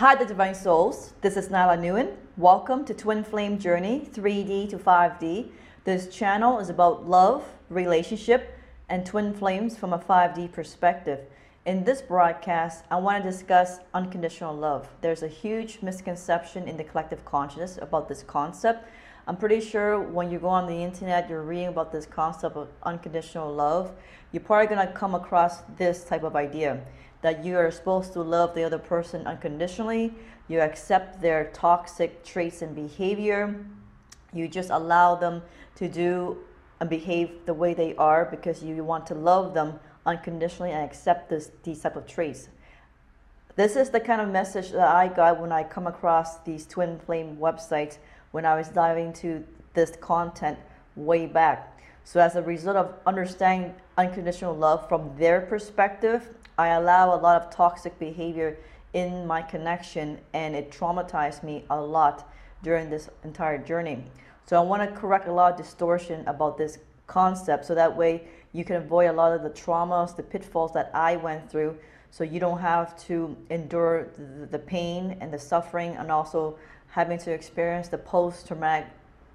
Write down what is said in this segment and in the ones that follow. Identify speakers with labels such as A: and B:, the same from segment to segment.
A: Hi, the Divine Souls. This is Nala Nguyen. Welcome to Twin Flame Journey 3D to 5D. This channel is about love, relationship, and twin flames from a 5D perspective. In this broadcast, I want to discuss unconditional love. There's a huge misconception in the collective consciousness about this concept. I'm pretty sure when you go on the internet, you're reading about this concept of unconditional love, you're probably going to come across this type of idea that you are supposed to love the other person unconditionally. You accept their toxic traits and behavior. You just allow them to do and behave the way they are because you want to love them unconditionally and accept these type of traits. This is the kind of message that I got when I come across these twin flame websites when I was diving into this content way back. So as a result of understanding unconditional love from their perspective, I allow a lot of toxic behavior in my connection, and it traumatized me a lot during this entire journey. So I want to correct a lot of distortion about this concept so that way you can avoid a lot of the traumas, the pitfalls that I went through, so you don't have to endure the pain and the suffering, and also having to experience the post-traumatic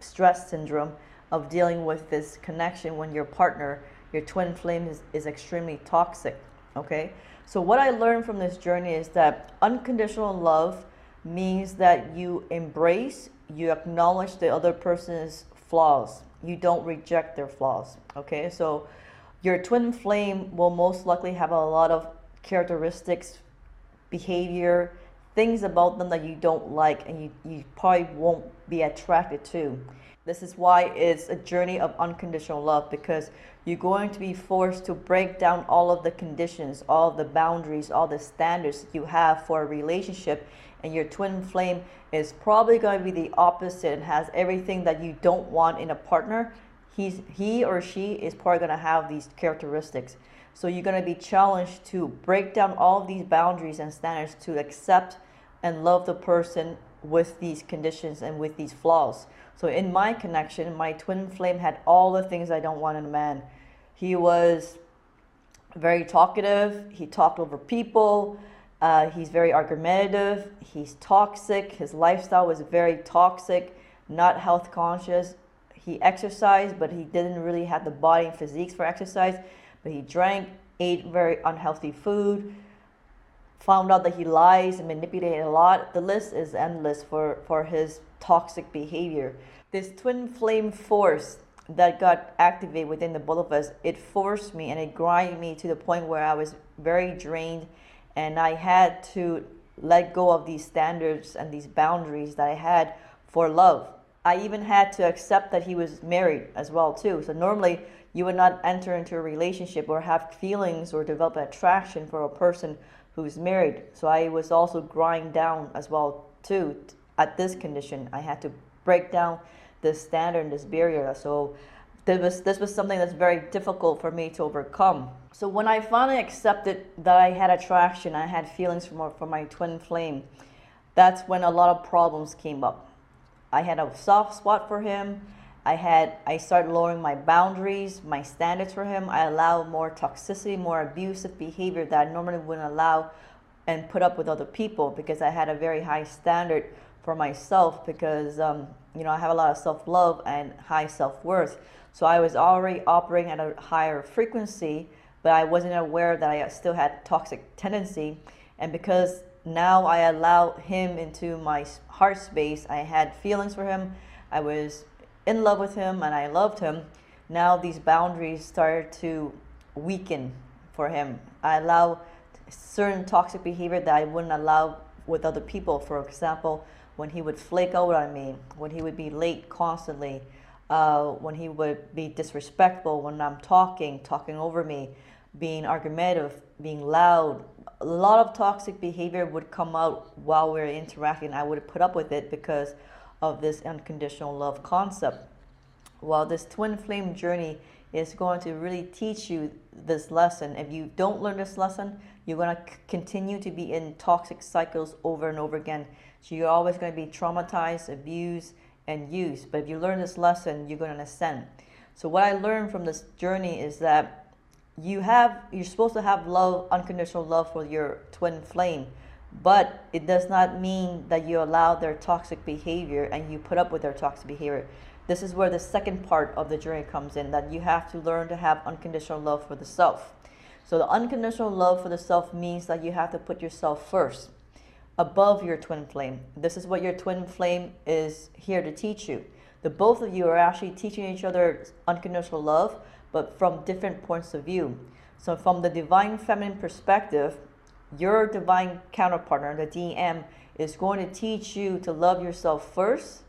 A: stress syndrome of dealing with this connection when your partner, your twin flame is extremely toxic. Okay, so what I learned from this journey is that unconditional love means that you embrace, you acknowledge the other person's flaws. You don't reject their flaws. Okay, so your twin flame will most likely have a lot of characteristics, behavior, things about them that you don't like and you probably won't be attracted to. This is why it's a journey of unconditional love, because you're going to be forced to break down all of the conditions, all of the boundaries, all the standards you have for a relationship, and your twin flame is probably going to be the opposite and has everything that you don't want in a partner. He or she is probably going to have these characteristics. So you're going to be challenged to break down all of these boundaries and standards to accept and love the person with these conditions and with these flaws. So in my connection, my twin flame had all the things I don't want in a man. He was very talkative. He talked over people. He's very argumentative. He's toxic. His lifestyle was very toxic, not health conscious. He exercised, but he didn't really have the body and physiques for exercise. But he drank, ate very unhealthy food, found out that he lies and manipulated a lot. The list is endless for his toxic behavior. This twin flame force that got activated within the both of us, it forced me and it grinded me to the point where I was very drained, and I had to let go of these standards and these boundaries that I had for love. I even had to accept that he was married as well too. So normally you would not enter into a relationship or have feelings or develop attraction for a person who's married. So I was also grind down as well too. At this condition, I had to break down this standard and this barrier. So this was something that's very difficult for me to overcome. So when I finally accepted that I had attraction, I had feelings for my twin flame, that's when a lot of problems came up. I had a soft spot for him. I started lowering my boundaries, my standards for him. I allowed more toxicity, more abusive behavior that I normally wouldn't allow and put up with other people, because I had a very high standard for myself, because I have a lot of self-love and high self-worth. So I was already operating at a higher frequency, but I wasn't aware that I still had toxic tendency. And because now I allow him into my heart space, I had feelings for him, I was in love with him, and I loved him. Now these boundaries started to weaken for him. I allow certain toxic behavior that I wouldn't allow with other people. For example, when he would flake out on me, when he would be late constantly, when he would be disrespectful when I'm talking over me, being argumentative, being loud. A lot of toxic behavior would come out while we were interacting. I would put up with it because of this unconditional love concept. Well, this twin flame journey is going to really teach you this lesson. If you don't learn this lesson, you're going to continue to be in toxic cycles over and over again. So you're always going to be traumatized, abused, and used. But if you learn this lesson, you're going to ascend. So what I learned from this journey is that you're supposed to have love, unconditional love for your twin flame, But it does not mean that you allow their toxic behavior and you put up with their toxic behavior. This is where the second part of the journey comes in, that you have to learn to have unconditional love for the self. So the unconditional love for the self means that you have to put yourself first, above your twin flame. This is what your twin flame is here to teach you. The both of you are actually teaching each other unconditional love, but from different points of view. So from the divine feminine perspective, your divine counterpart, the DM, is going to teach you to love yourself first,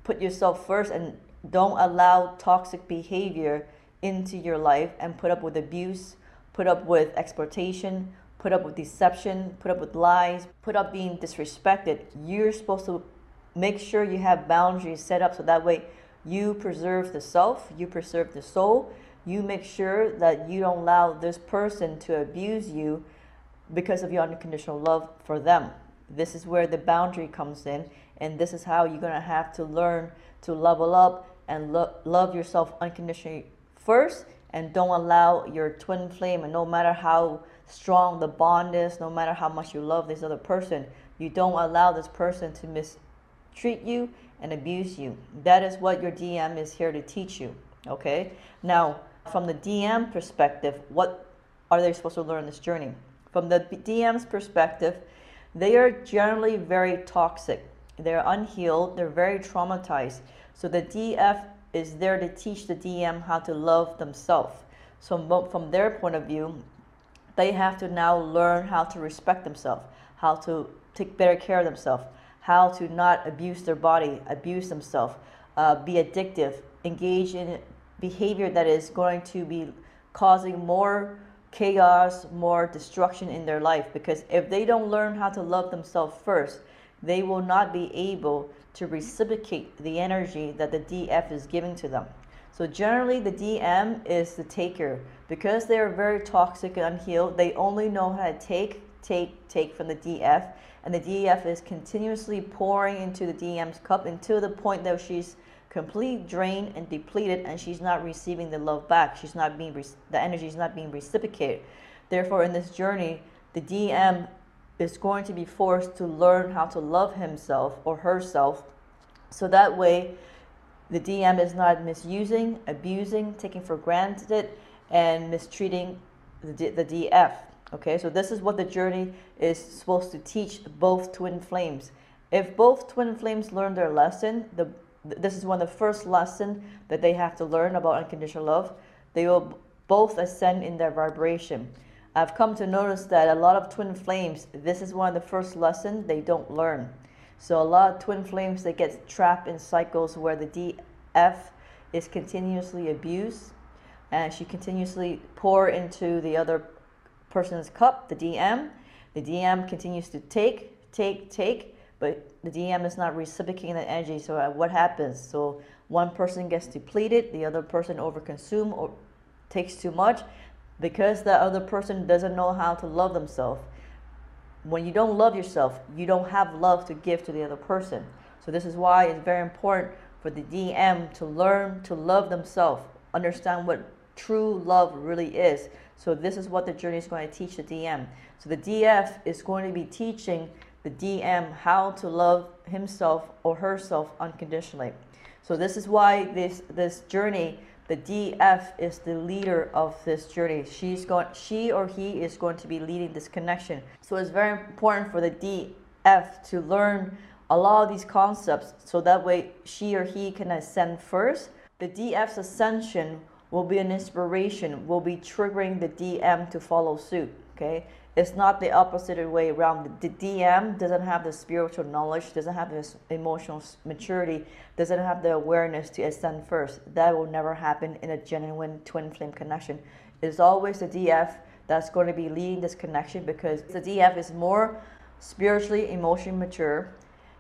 A: put yourself first, and don't allow toxic behavior into your life and put up with abuse, put up with exploitation, put up with deception, put up with lies, put up being disrespected. You're supposed to make sure you have boundaries set up so that way you preserve the self, you preserve the soul, you make sure that you don't allow this person to abuse you because of your unconditional love for them. This is where the boundary comes in, and this is how you're going to have to learn to level up and love yourself unconditionally first, and don't allow your twin flame, and no matter how strong the bond is, no matter how much you love this other person, you don't allow this person to mistreat you and abuse you. That is what your DM is here to teach you. Okay? Now, from the DM perspective, what are they supposed to learn in this journey? From the DM's perspective, they are generally very toxic. They're unhealed. They're very traumatized. So the DF is there to teach the DM how to love themselves. So from their point of view, they have to now learn how to respect themselves, how to take better care of themselves, how to not abuse their body, abuse themselves, be addictive, engage in behavior that is going to be causing more chaos, more destruction in their life. Because if they don't learn how to love themselves first, they will not be able to reciprocate the energy that the DF is giving to them. So generally the DM is the taker. Because they are very toxic and unhealed, they only know how to take from the DF, and the DF is continuously pouring into the DM's cup until the point that she's completely drained and depleted, and she's not receiving the love back. She's not being the energy is not being reciprocated. Therefore, in this journey, the DM is going to be forced to learn how to love himself or herself, so that way the DM is not misusing, abusing, taking for granted, and mistreating the DF. Okay, so this is what the journey is supposed to teach both twin flames. If both twin flames learn their lesson, this is one of the first lessons that they have to learn about unconditional love. They will both ascend in their vibration. I've come to notice that a lot of twin flames, this is one of the first lessons they don't learn. So a lot of twin flames, they get trapped in cycles where the DF is continuously abused, and she continuously pour into the other person's cup, the DM. The DM continues to take, but the DM is not reciprocating the energy. So what happens? So one person gets depleted, the other person overconsumes or takes too much, because the other person doesn't know how to love themselves. When you don't love yourself, you don't have love to give to the other person. So this is why it's very important for the DM to learn to love themselves, understand what true love really is. So this is what the journey is going to teach the DM. So the DF is going to be teaching the DM how to love himself or herself unconditionally. So this is why this journey, the DF is the leader of this journey. She or he is going to be leading this connection. So it's very important for the DF to learn a lot of these concepts, so that way she or he can ascend first. The DF's ascension will be an inspiration, will be triggering the DM to follow suit. Okay, it's not the opposite way around. The DM doesn't have the spiritual knowledge, doesn't have this emotional maturity, doesn't have the awareness to ascend first. That will never happen in a genuine twin flame connection. It's always the DF that's going to be leading this connection, because the DF is more spiritually, emotionally mature,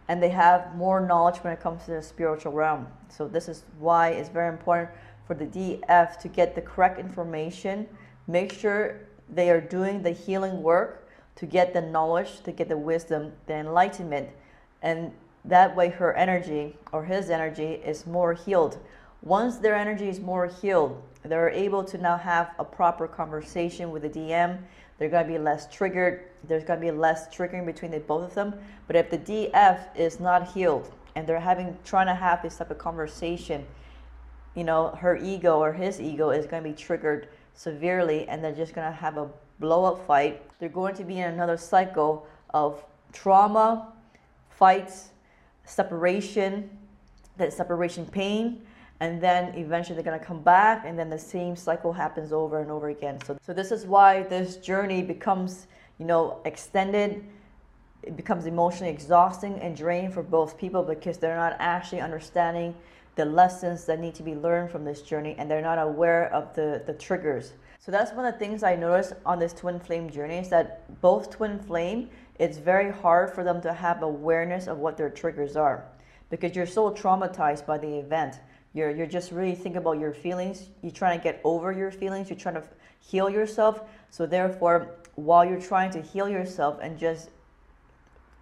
A: and they have more knowledge when it comes to the spiritual realm. So this is why it's very important for the DF to get the correct information, make sure they are doing the healing work to get the knowledge, to get the wisdom, the enlightenment, and that way her energy or his energy is more healed. Once their energy is more healed, they're able to now have a proper conversation with the DM. they're going to be less triggered. There's going to be less triggering between the both of them. But if the DF is not healed and they're trying to have this type of conversation, you know, her ego or his ego is going to be triggered severely, and they're just going to have a blow-up fight. They're going to be in another cycle of trauma, fights, separation, that separation pain, and then eventually they're going to come back, and then the same cycle happens over and over again. So this is why this journey becomes, you know, extended. It becomes emotionally exhausting and draining for both people, because they're not actually understanding the lessons that need to be learned from this journey, and they're not aware of the triggers. So that's one of the things I noticed on this twin flame journey, is that both twin flame, it's very hard for them to have awareness of what their triggers are, because you're so traumatized by the event. You're just really thinking about your feelings. You're trying to get over your feelings. You're trying to heal yourself. So therefore, while you're trying to heal yourself and just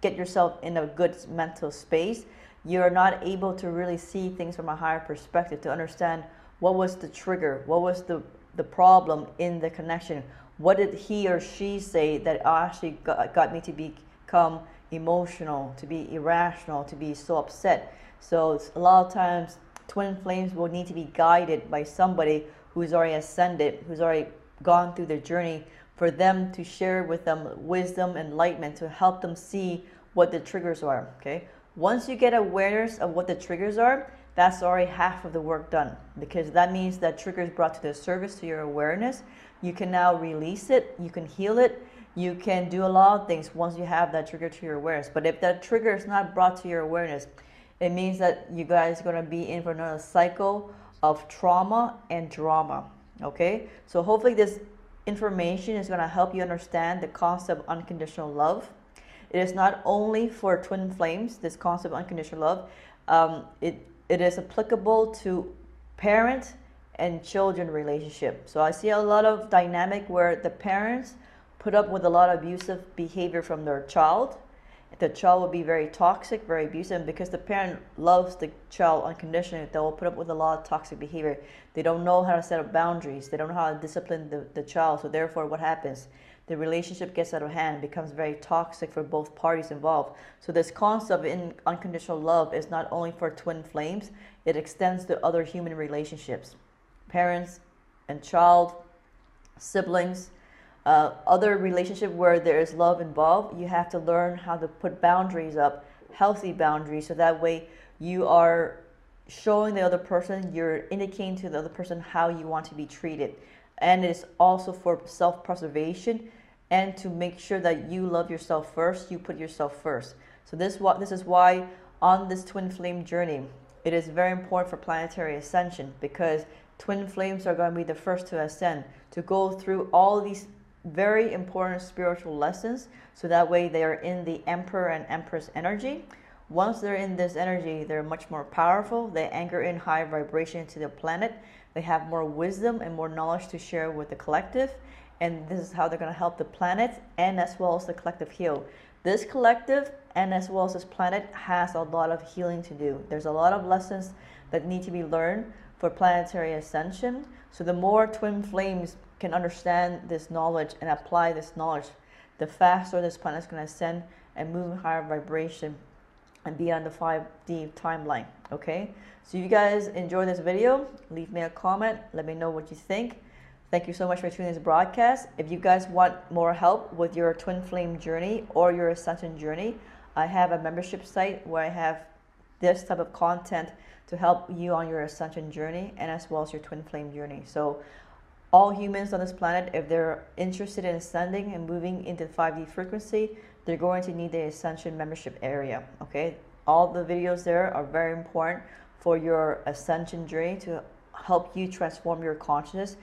A: get yourself in a good mental space, you're not able to really see things from a higher perspective, to understand what was the trigger, what was the problem in the connection, what did he or she say that actually got me to become emotional, to be irrational, to be so upset. So a lot of times twin flames will need to be guided by somebody who's already ascended, who's already gone through their journey, for them to share with them wisdom, enlightenment, to help them see what the triggers are. Okay, once you get awareness of what the triggers are, that's already half of the work done, because that means that trigger is brought to the surface, to your awareness. You can now release it, you can heal it, you can do a lot of things once you have that trigger to your awareness. But if that trigger is not brought to your awareness, it means that you guys are going to be in for another cycle of trauma and drama. Okay, so hopefully this information is going to help you understand the concept of unconditional love. It is not only for twin flames, this concept of unconditional love. It is applicable to parent and children relationship. So I see a lot of dynamic where the parents put up with a lot of abusive behavior from their child. The child will be very toxic, very abusive, and because the parent loves the child unconditionally, they will put up with a lot of toxic behavior. They don't know how to set up boundaries. They don't know how to discipline the child. So therefore, what happens? The relationship gets out of hand, becomes very toxic for both parties involved. So this concept in unconditional love is not only for twin flames, it extends to other human relationships. Parents and child, siblings, other relationship where there is love involved, you have to learn how to put boundaries up, healthy boundaries, so that way you are showing the other person, you're indicating to the other person how you want to be treated. And it's also for self-preservation, and to make sure that you love yourself first, you put yourself first. So this is why on this twin flame journey, it is very important for planetary ascension, because twin flames are going to be the first to ascend, to go through all these very important spiritual lessons, so that way they are in the Emperor and Empress energy. Once they're in this energy, they're much more powerful. They anchor in high vibration to the planet. They have more wisdom and more knowledge to share with the collective, and this is how they're going to help the planet and as well as the collective heal. This collective and as well as this planet has a lot of healing to do. There's a lot of lessons that need to be learned for planetary ascension. So the more twin flames can understand this knowledge and apply this knowledge, the faster this planet is going to ascend and move in higher vibration and be on the 5D timeline. Okay, so if you guys enjoy this video, leave me a comment, let me know what you think. Thank you so much for tuning this broadcast. If you guys want more help with your twin flame journey or your ascension journey, I have a membership site where I have this type of content to help you on your ascension journey and as well as your twin flame journey. So all humans on this planet, if they're interested in ascending and moving into the 5D frequency, they're going to need the ascension membership area. Okay, all the videos there are very important for your ascension journey, to help you transform your consciousness,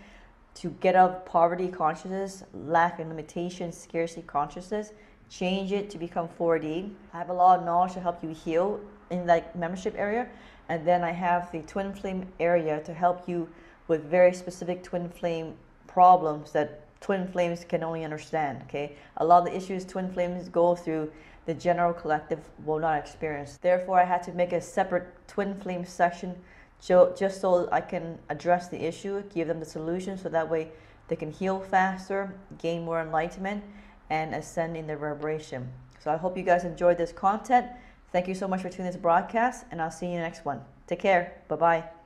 A: to get out of poverty consciousness, lack and limitation, scarcity consciousness, change it to become 4D. I have a lot of knowledge to help you heal in that membership area. And then I have the twin flame area to help you with very specific twin flame problems that twin flames can only understand. Okay, a lot of the issues twin flames go through, the general collective will not experience. Therefore, I had to make a separate twin flame section just so I can address the issue, give them the solution, so that way they can heal faster, gain more enlightenment, and ascend in their vibration. So I hope you guys enjoyed this content. Thank you so much for tuning in this broadcast, and I'll see you in the next one. Take care. Bye-bye.